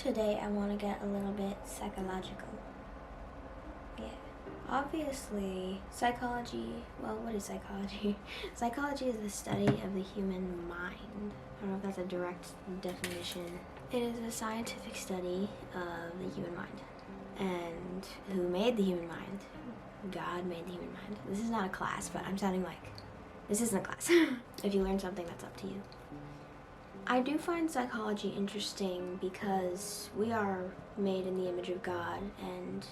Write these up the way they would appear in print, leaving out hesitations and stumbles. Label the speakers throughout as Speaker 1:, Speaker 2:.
Speaker 1: Today I want to get a little bit psychological. Yeah. Obviously, psychology, well, what is psychology? Psychology is the study of the human mind. I don't know if that's a direct definition. It is a scientific study of the human mind. And who made the human mind? God made the human mind. This is not a class, but I'm sounding like this isn't a class. If you learn something, that's up to you. I do find psychology interesting because we are made in the image of God, and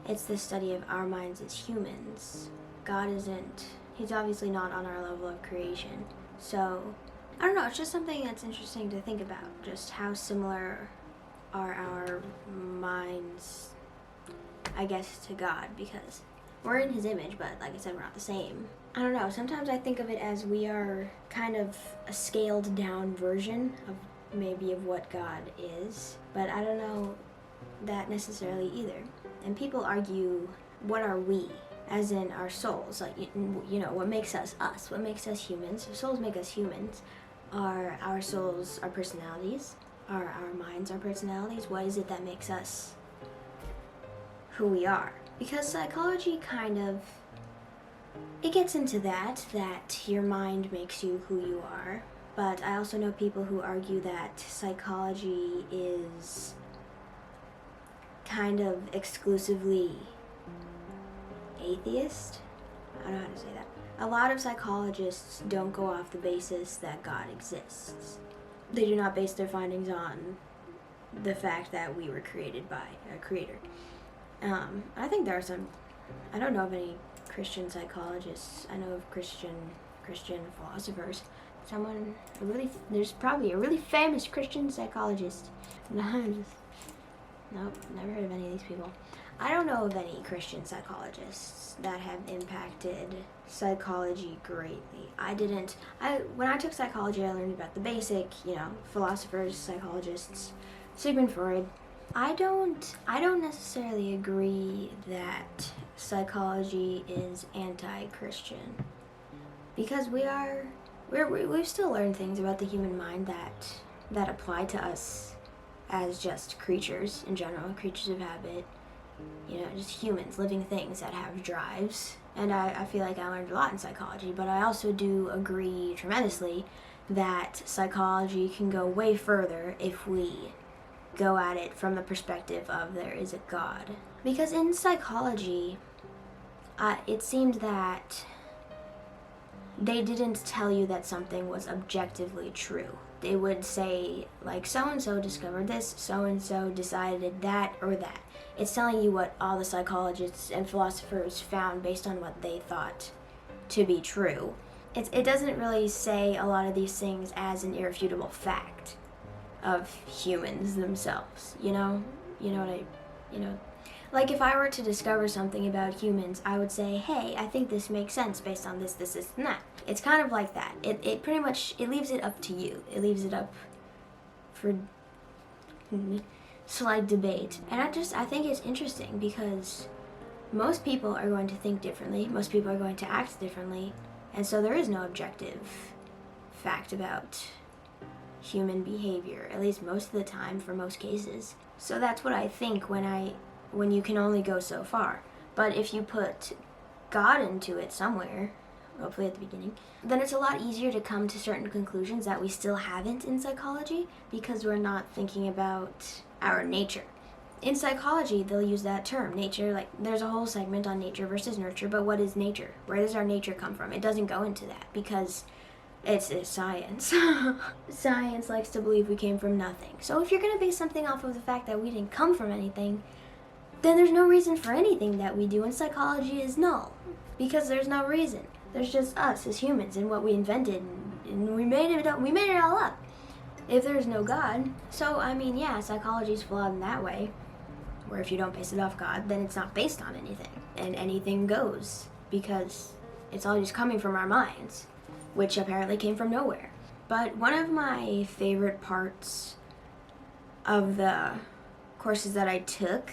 Speaker 1: it's the study of our minds as humans. God isn't, he's obviously not on our level of creation. So, I don't know, it's just something that's interesting to think about, just how similar are our minds, I guess, to God, because we're in his image, but like I said, we're not the same. I don't know, sometimes I think of it as we are kind of a scaled down version of maybe of what God is, but I don't know that necessarily either. And people argue, what are we? As in our souls, like, you know, what makes us us? What makes us humans? If souls make us humans, are our souls our personalities? Are our minds our personalities? What is it that makes us who we are? Because psychology kind of, it gets into that your mind makes you who you are. But I also know people who argue that psychology is kind of exclusively atheist. I don't know how to say that. A lot of psychologists don't go off the basis that God exists. They do not base their findings on the fact that we were created by a creator. I think there are some, I don't know of any Christian psychologists. I know of Christian philosophers. There's probably a really famous Christian psychologist. Nope, never heard of any of these people. I don't know of any Christian psychologists that have impacted psychology greatly. When I took psychology, I learned about the basic, philosophers, psychologists, Sigmund Freud. I don't necessarily agree that psychology is anti-Christian, because we've still learned things about the human mind that apply to us as just creatures in general, creatures of habit, just humans, living things that have drives. And I feel like I learned a lot in psychology, but I also do agree tremendously that psychology can go way further if we go at it from the perspective of there is a God. Because in psychology, it seemed that they didn't tell you that something was objectively true. They would say, like, so-and-so discovered this, so-and-so decided that or that. It's telling you what all the psychologists and philosophers found based on what they thought to be true. It doesn't really say a lot of these things as an irrefutable fact of humans themselves, like if I were to discover something about humans, I would say, hey, I think this makes sense based on this, and that. It's kind of like that. It pretty much, it leaves it up to you. It leaves it up for slight debate. And I think it's interesting because most people are going to think differently. Most people are going to act differently. And so there is no objective fact about human behavior, at least most of the time for most cases. So that's what I think when you can only go so far. But if you put God into it somewhere, hopefully at the beginning, then it's a lot easier to come to certain conclusions that we still haven't in psychology, because we're not thinking about our nature. In psychology, they'll use that term, nature, like there's a whole segment on nature versus nurture, but what is nature? Where does our nature come from? It doesn't go into that because it's science. Science likes to believe we came from nothing. So if you're going to base something off of the fact that we didn't come from anything, then there's no reason for anything that we do, and psychology is null. Because there's no reason. There's just us as humans and what we invented, and we made it up. We made it all up. If there's no God. So, psychology is flawed in that way, where if you don't base it off God, then it's not based on anything. And anything goes, because it's all just coming from our minds, which apparently came from nowhere. But one of my favorite parts of the courses that I took,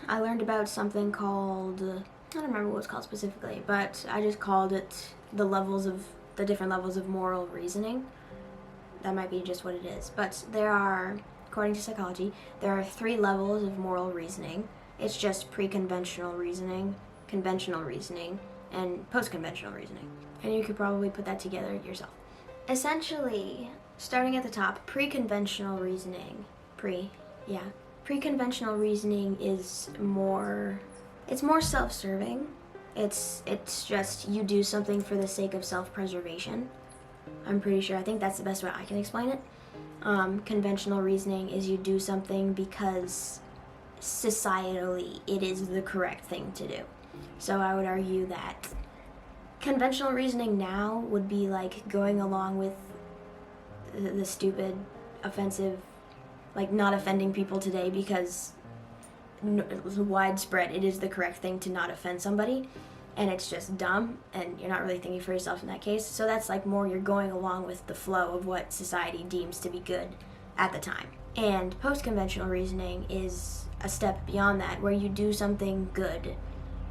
Speaker 1: I learned about something called, I don't remember what it's called specifically, but I just called it the different levels of moral reasoning. That might be just what it is. But there are according to psychology, there are 3 levels of moral reasoning. It's just pre-conventional reasoning, conventional reasoning, and post-conventional reasoning. And you could probably put that together yourself. Essentially, starting at the top, pre-conventional reasoning. Pre-conventional reasoning is more self-serving. It's just you do something for the sake of self-preservation. I'm pretty sure. I think that's the best way I can explain it. Conventional reasoning is you do something because societally it is the correct thing to do. So I would argue that conventional reasoning now would be like going along with the stupid, offensive, like not offending people today because it was widespread. It is the correct thing to not offend somebody, and it's just dumb, and you're not really thinking for yourself in that case. So that's like more you're going along with the flow of what society deems to be good at the time. And post-conventional reasoning is a step beyond that, where you do something good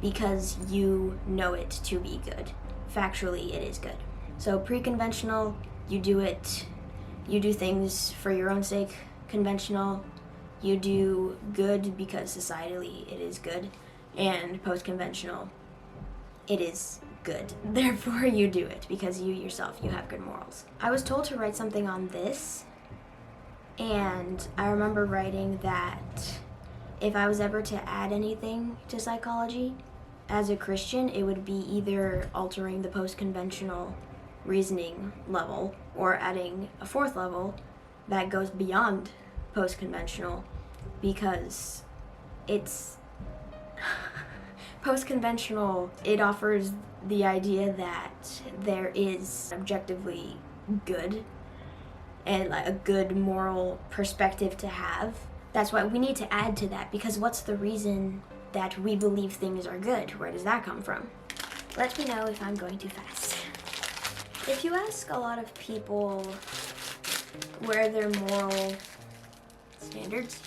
Speaker 1: because you know it to be good. Factually, it is good. So pre-conventional, you do things for your own sake. Conventional, you do good because societally it is good. And post-conventional, it is good. Therefore, you do it because you yourself, you have good morals. I was told to write something on this, and I remember writing that if I was ever to add anything to psychology as a Christian, it would be either altering the post-conventional reasoning level or adding a 4th level that goes beyond post-conventional, because it's post-conventional, it offers the idea that there is objectively good and like a good moral perspective to have. That's why we need to add to that, because what's the reason that we believe things are good? Where does that come from? Let me know if I'm going too fast. If you ask a lot of people where their moral standards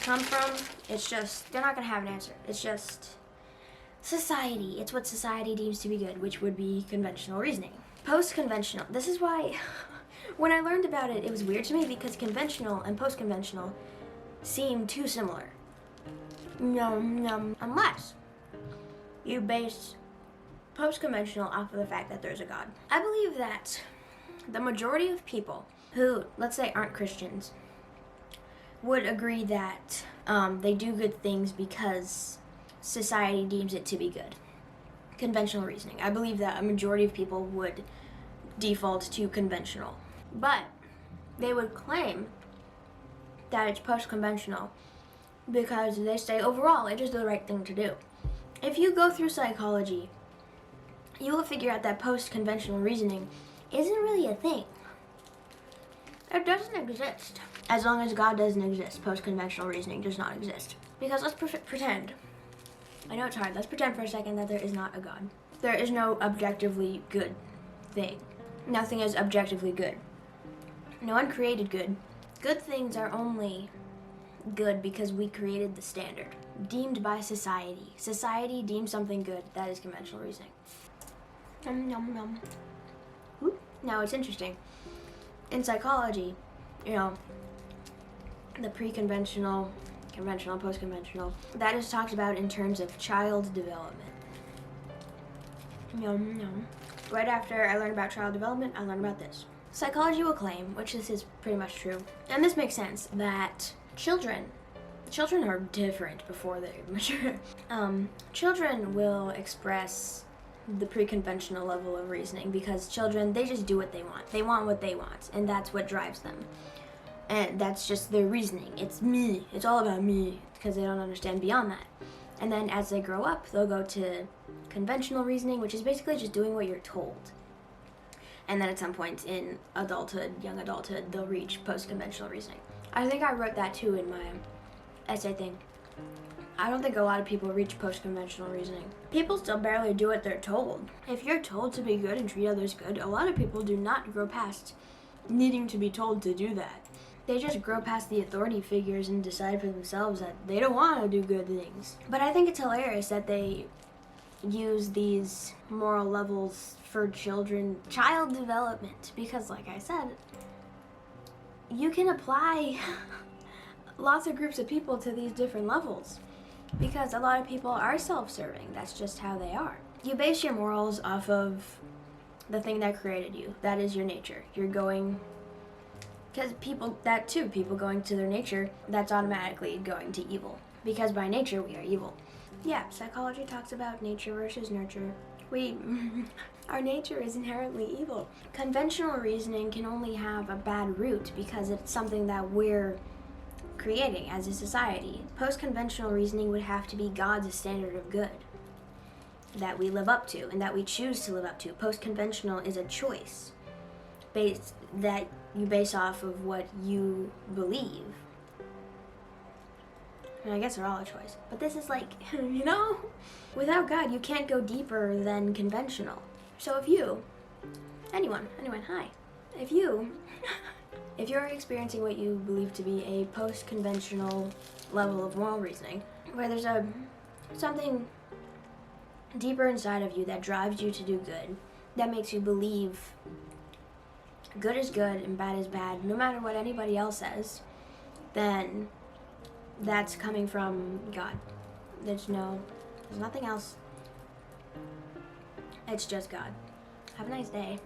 Speaker 1: come from, it's just, they're not gonna have an answer. It's just society. It's what society deems to be good, which would be conventional reasoning. Post-conventional, this is why when I learned about it, it was weird to me because conventional and post-conventional seem too similar. Unless you base post-conventional off of the fact that there's a God. I believe that the majority of people who, let's say, aren't Christians would agree that they do good things because society deems it to be good. Conventional reasoning. I believe that a majority of people would default to conventional. But they would claim that it's post-conventional because they say overall it is the right thing to do. If you go through psychology, you will figure out that post-conventional reasoning isn't really a thing. It doesn't exist. As long as God doesn't exist, post-conventional reasoning does not exist. Because let's pretend. I know it's hard. Let's pretend for a second that there is not a God. There is no objectively good thing. Nothing is objectively good. No one created good. Good things are only good because we created the standard, deemed by society. Society deems something good. That is conventional reasoning. Ooh. Now it's interesting. In psychology, the pre-conventional, conventional, post-conventional, that is talked about in terms of child development. Right after I learned about child development, I learned about this. Psychology will claim, which this is pretty much true, and this makes sense, that children are different before they mature. Children will express the pre-conventional level of reasoning because children, they just do what they want. They want what they want, and that's what drives them. And that's just their reasoning. It's me. It's all about me, because they don't understand beyond that. And then as they grow up, they'll go to conventional reasoning, which is basically just doing what you're told. And then at some point in adulthood, young adulthood, they'll reach post-conventional reasoning. I think I wrote that too in my essay thing. I don't think a lot of people reach post-conventional reasoning. People still barely do what they're told. If you're told to be good and treat others good, a lot of people do not grow past needing to be told to do that. They just grow past the authority figures and decide for themselves that they don't want to do good things. But I think it's hilarious that they use these moral levels for children, child development, because like I said, you can apply lots of groups of people to these different levels because a lot of people are self-serving. That's just how they are. You base your morals off of the thing that created you. That is your nature. You're going, because people going to their nature, that's automatically going to evil. Because by nature, we are evil. Yeah, psychology talks about nature versus nurture. Our nature is inherently evil. Conventional reasoning can only have a bad root because it's something that we're creating as a society. Post-conventional reasoning would have to be God's standard of good that we live up to and that we choose to live up to. Post-conventional is a choice that you base off of what you believe. And I guess they're all a choice. But this is like, without God, you can't go deeper than conventional. So if anyone, hi. If you're experiencing what you believe to be a post-conventional level of moral reasoning, where there's something deeper inside of you that drives you to do good, that makes you believe good is good and bad is bad, no matter what anybody else says, then that's coming from God. There's nothing else. It's just God. Have a nice day.